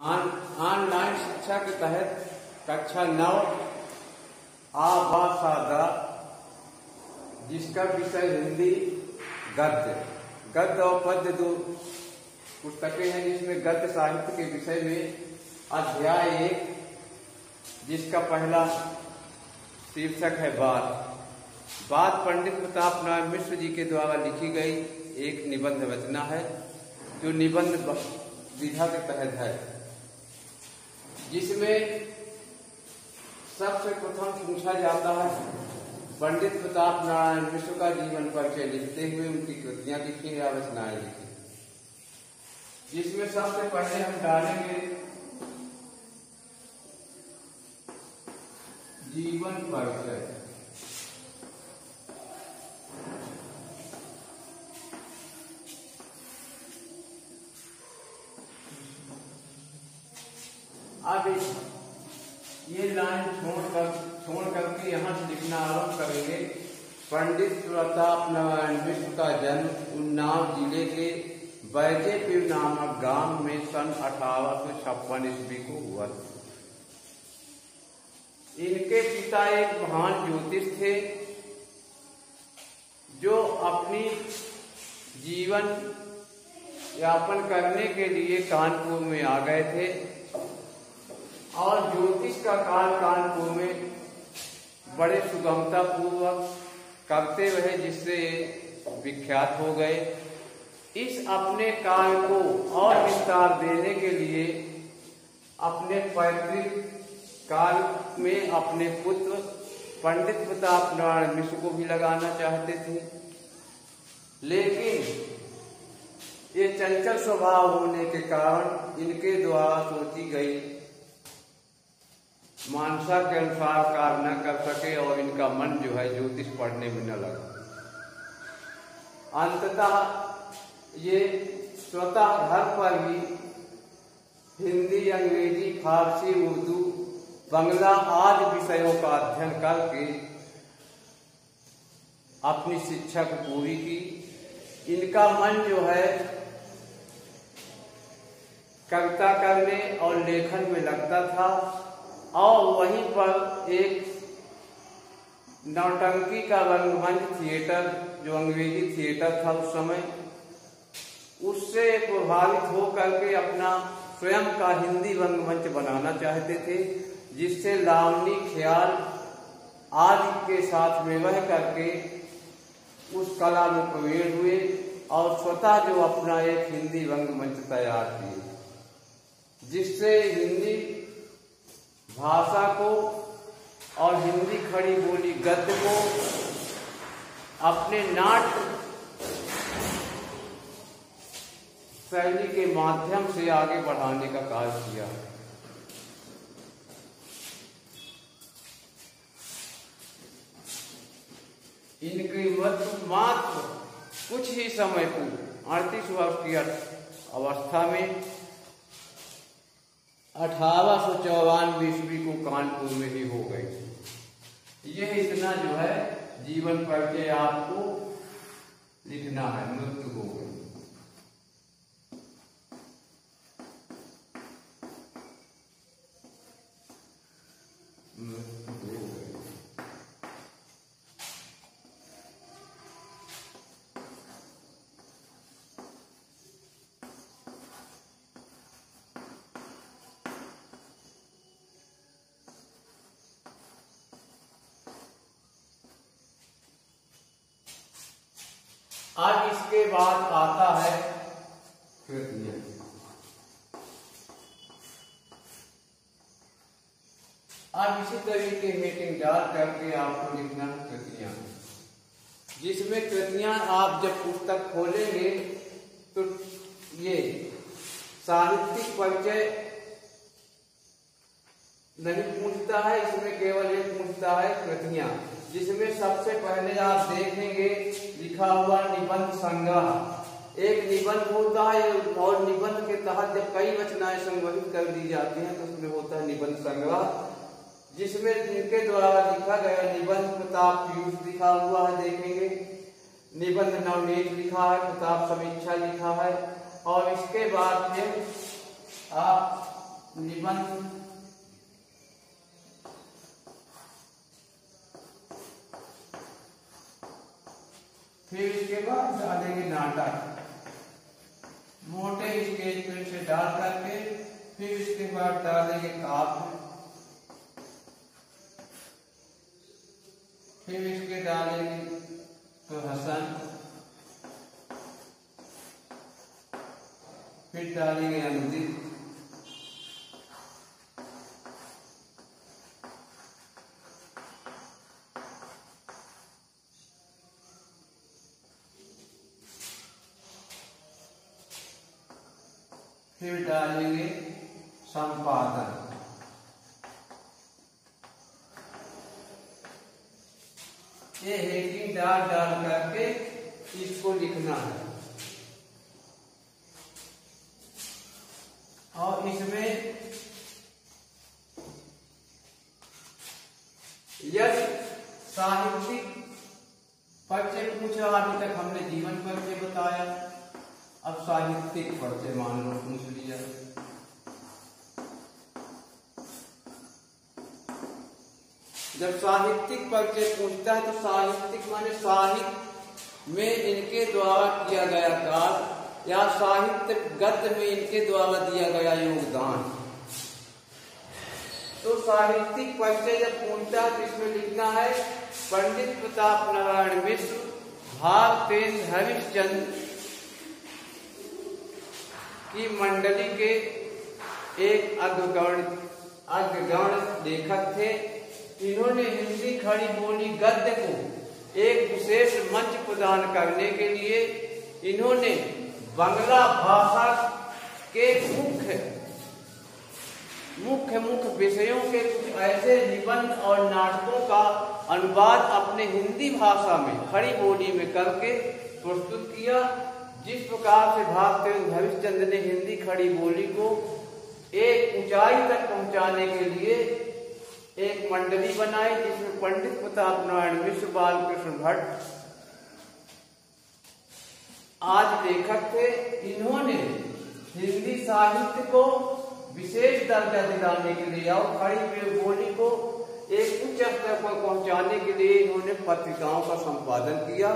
Online शिक्षा के तहत कक्षा 9 आ बा सा दा, जिसका विषय हिंदी गद्य और पद्य दो पुस्तकें हैं, जिसमें गद्य साहित्य के विषय में अध्याय 1, जिसका पहला शीर्षक है बात पंडित प्रताप नारायण मिश्र जी के द्वारा लिखी गई एक निबंध रचना है, जो निबंध विधा के तहत है, जिसमें सबसे प्रथम पूछा जाता है पंडित प्रताप नारायण मिश्र का जीवन परिचय लिखते हुए उनकी कृतियां लिखी या रचनाएं लिखी। जिसमें सबसे पहले हम डालेंगे जीवन परिचय। अब ये लाइन छोड़ करके यहाँ से लिखना आरंभ करेंगे। पंडित प्रताप नारायण मिश्र का जन्म उन्नाव जिले के बैजेपुर नामक गांव में सन 1856 ईस्वी को हुआ। इनके पिता एक महान ज्योतिष थे, जो अपनी जीवन यापन करने के लिए कानपुर में आ गए थे और ज्योतिष का कार्य कानपुर में बड़े सुगमता पूर्वक करते रहे, जिससे विख्यात हो गए। इस अपने कार्य को और विस्तार देने के लिए अपने पैतृक काल में अपने पुत्र पंडित प्रताप नारायण मिश्र को भी लगाना चाहते थे, लेकिन ये चंचल स्वभाव होने के कारण इनके द्वारा सोची गई मानसा के अनुसार कार्य न कर सके और इनका मन जो है ज्योतिष पढ़ने में न लगा। अंततः ये स्वतः घर पर ही हिंदी, अंग्रेजी, फारसी, उर्दू, बंगला आदि विषयों का अध्ययन करके अपनी शिक्षा को पूरी की। इनका मन जो है कविता करने और लेखन में लगता था और वहीं पर एक नौटंकी का रंगमंच थिएटर, जो अंग्रेजी थिएटर था उस समय, उससे प्रभावित हो करके अपना स्वयं का हिंदी रंगमंच बनाना चाहते थे, जिससे लावनी, ख्याल आदि के साथ में वह करके उस कला में प्रवीण हुए और स्वतः जो अपना एक हिंदी रंगमंच तैयार किए, जिससे हिंदी भाषा को और हिंदी खड़ी बोली गद्य को अपने नाट्य शैली के माध्यम से आगे बढ़ाने का कार्य किया। इनकी मात्र कुछ ही समय पूर्व 38 वर्ष की अवस्था में 1894 ईस्वी को कानपुर में ही हो गई। यह इतना जो है जीवन परिचय आपको लिखना है। मृत्यु हो गई। आज इसके बाद आता है कृतियां। अब इसी तरीके हेडिंग डाल करके आपको लिखना है कृतियां, जिसमें कृतियां आप जब पुस्तक खोलेंगे तो ये साहित्यिक परिचय नहीं पूछता है, इसमें केवल ये पूछता है कृतियां, जिसमें सबसे पहले आप देखेंगे लिखा हुआ निबंध संग्रह। एक निबंध होता है और निबंध के तहत जब कई रचनाएं संग्रहित कर दी जाती हैं तो उसमें होता है निबंध संग्रह, जिसमें इनके द्वारा लिखा गया निबंध प्रताप पीयूष लिखा हुआ है, देखेंगे। निबंध नवनीत लिखा है, प्रताप समीक्षा लिखा है, और इसके बाद में आप निबंध फिर इसके बाद डालेंगे नाटक, मोटे स्केच पेन से डाल करके, फिर इसके बाद डालेंगे काव्य, फिर इसके डालेंगे प्रहसन, फिर डालेंगे अनुदित, फिर डालेंगे संपादन। ये हेडिंग डाल करके इसको लिखना है और इसमें यदि साहित्यिक परिचय पूछा, अभी तक हमने जीवन परिचय बताया, अब साहित्यिक परिचय मान लो पूछ लिया। जब साहित्यिक परिचय पूछता है तो साहित्यिक माने साहित्य में इनके द्वारा किया गया कार्य या साहित्य गद्य में इनके द्वारा दिया गया योगदान। तो साहित्यिक परिचय जब पूछता है तो इसमें लिखना है पंडित प्रताप नारायण मिश्र भाग 23 हरिश्चंद्र की मंडली के एक अग्रगण्य लेखक थे। इन्होंने हिंदी खड़ी बोली गद्य को एक विशेष मंच प्रदान करने के लिए इन्होंने बांग्ला भाषा के मुख्य विषयों के कुछ ऐसे निबंध और नाटकों का अनुवाद अपने हिंदी भाषा में खड़ी बोली में करके प्रस्तुत किया। जिस प्रकार से भाग 23 हरिश्चंद्र ने हिंदी खड़ी बोली को एक ऊंचाई तक पहुंचाने के लिए एक मंडली बनाई, जिसमें पंडित प्रताप नारायण मिश्र, बालकृष्ण भट्ट आज लेखक थे। इन्होंने हिंदी साहित्य को विशेष दर्जा दिलाने के लिए और खड़ी बोली को एक उच्च स्तर पर पहुंचाने के लिए इन्होंने पत्रिकाओं का संपादन किया।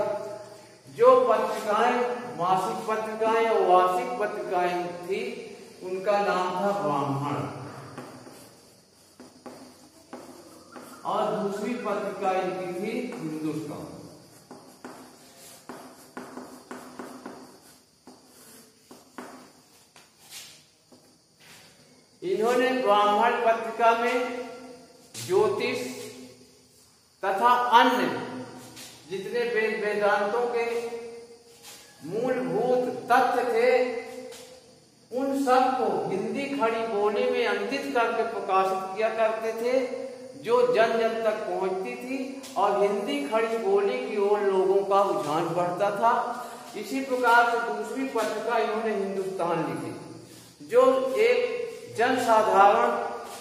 जो पत्रिकाएं मासिक पत्रिकाएं और वार्षिक पत्रिकाएं थी उनका नाम था ब्राह्मण, और दूसरी पत्रिका इनकी थी हिंदुस्तान। इन्होंने ब्राह्मण पत्रिका में ज्योतिष तथा अन्य जितने वेदांतों के मूलभूत तथ्य थे उन सब को हिंदी खड़ी बोली में अंकित करके प्रकाशित किया करते थे, जो जन जन तक पहुंचती थी और हिंदी खड़ी बोली की ओर लोगों का रुझान बढ़ता था। इसी प्रकार से दूसरी पत्रिका इन्होंने हिंदुस्तान लिखी, जो एक जनसाधारण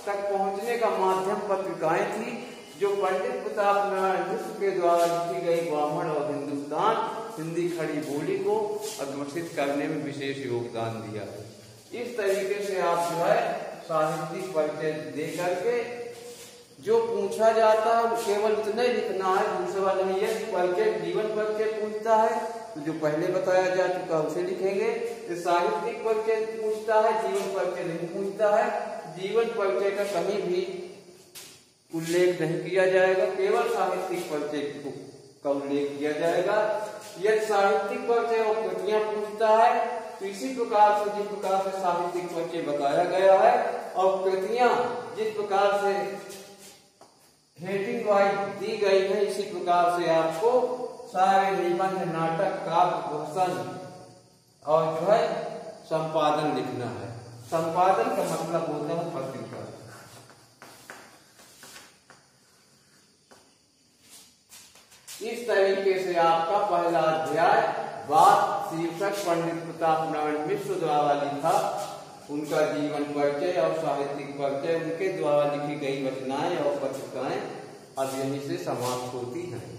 तक पहुंचने का माध्यम पत्रिकाएं थी, जो पंडित प्रताप नारायण मिश्र के द्वारा लिखी गई ब्राह्मण और हिंदुस्तान हिंदी खड़ी बोली को अग्रसित करने में विशेष योगदान दिया। इस तरीके से आप जो है साहित्यिक परिचय दे करके जो पूछा जाता है केवल उतना ही लिखना है, दूसरा नहीं। यदि परिचय जीवन परिचय पूछता है तो जो पहले बताया जा चुका उसे लिखेंगे। साहित्यिक परिचय पूछता है, जीवन परिचय नहीं पूछता है। जीवन परिचय का कहीं भी उल्लेख नहीं किया जाएगा, केवल साहित्यिक परिचय का उल्लेख किया जाएगा। यदि साहित्यिक परिचय और कृतियां पूछता है तो इसी प्रकार से जिस प्रकार से साहित्यिक परिचय बताया गया है और कृतियां जिस प्रकार से हेडिंग वाइज दी गई है, इसी प्रकार से आपको सारे निबंध, नाटक, काव्य, प्रहसन और जो है संपादन लिखना है। संपादन का मतलब होता है पत्रिका। इस तरीके से आपका पहला अध्याय बात शीर्षक पंडित प्रताप नारायण मिश्र द्वारा लिखा उनका जीवन परिचय और साहित्यिक परिचय, उनके द्वारा लिखी गई रचनाएं और पत्रिकाएं अब यहीं से समाप्त होती हैं।